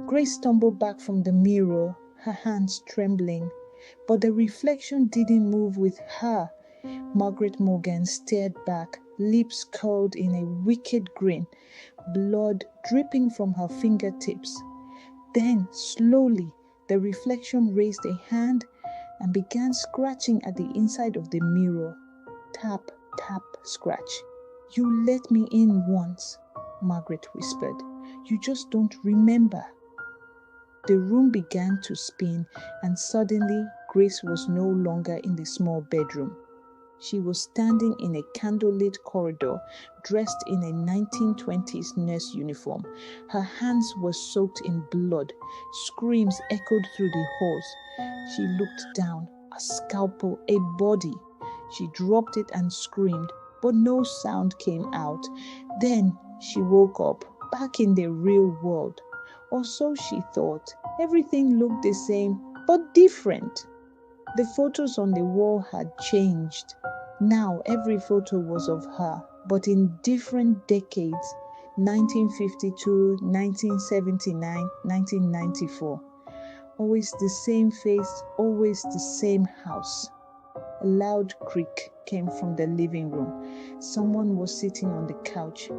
Grace stumbled back from the mirror, her hands trembling. But the reflection didn't move with her. Margaret Morgan stared back, lips curled in a wicked grin, blood dripping from her fingertips. Then, slowly, the reflection raised a hand and began scratching at the inside of the mirror. Tap, tap, scratch. "You let me in once," Margaret whispered. "You just don't remember." The room began to spin, and suddenly Grace was no longer in the small bedroom. She was standing in a candlelit corridor, dressed in a 1920s nurse uniform. Her hands were soaked in blood. Screams echoed through the halls. She looked down. A scalpel, a body. She dropped it and screamed, but no sound came out. Then she woke up, back in the real world. Or so she thought. Everything looked the same, but different. The photos on the wall had changed. Now every photo was of her, but in different decades: 1952, 1979, 1994. Always the same face, always the same house. A loud creak came from the living room. Someone was sitting on the couch.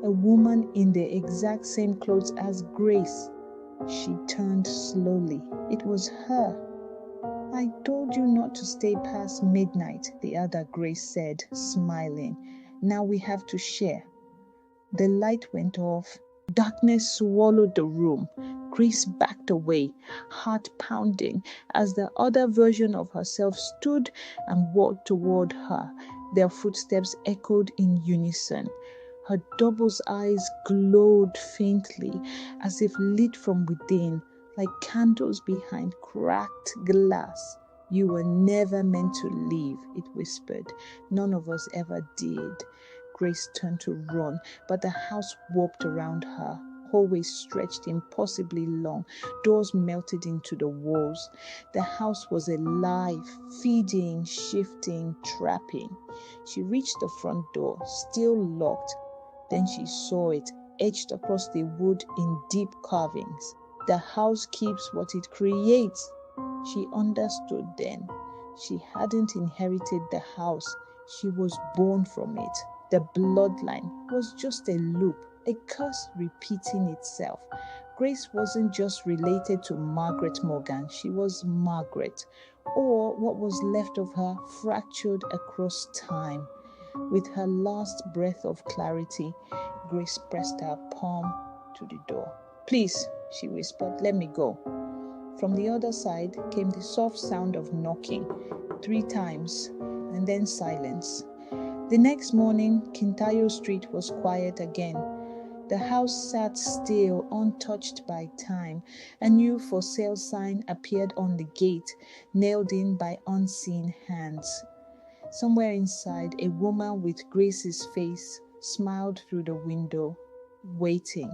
A woman in the exact same clothes as Grace. She turned slowly. It was her. "I told you not to stay past midnight," the other Grace said, smiling. "Now we have to share." The light went off. Darkness swallowed the room. Grace backed away, heart pounding, as the other version of herself stood and walked toward her. Their footsteps echoed in unison. Her double's eyes glowed faintly, as if lit from within, like candles behind cracked glass. "You were never meant to leave," it whispered. "None of us ever did." Grace turned to run, but the house warped around her. Hallways stretched impossibly long. Doors melted into the walls. The house was alive, feeding, shifting, trapping. She reached the front door, still locked. Then she saw it, etched across the wood in deep carvings. "The house keeps what it creates." She understood then. She hadn't inherited the house. She was born from it. The bloodline was just a loop, a curse repeating itself. Grace wasn't just related to Margaret Morgan. She was Margaret, or what was left of her, fractured across time. With her last breath of clarity, Grace pressed her palm to the door. "Please," she whispered, "let me go." From the other side came the soft sound of knocking, 3 times, and then silence. The next morning, Kintayo Street was quiet again. The house sat still, untouched by time. A new for sale sign appeared on the gate, nailed in by unseen hands. Somewhere inside, a woman with Grace's face smiled through the window, waiting.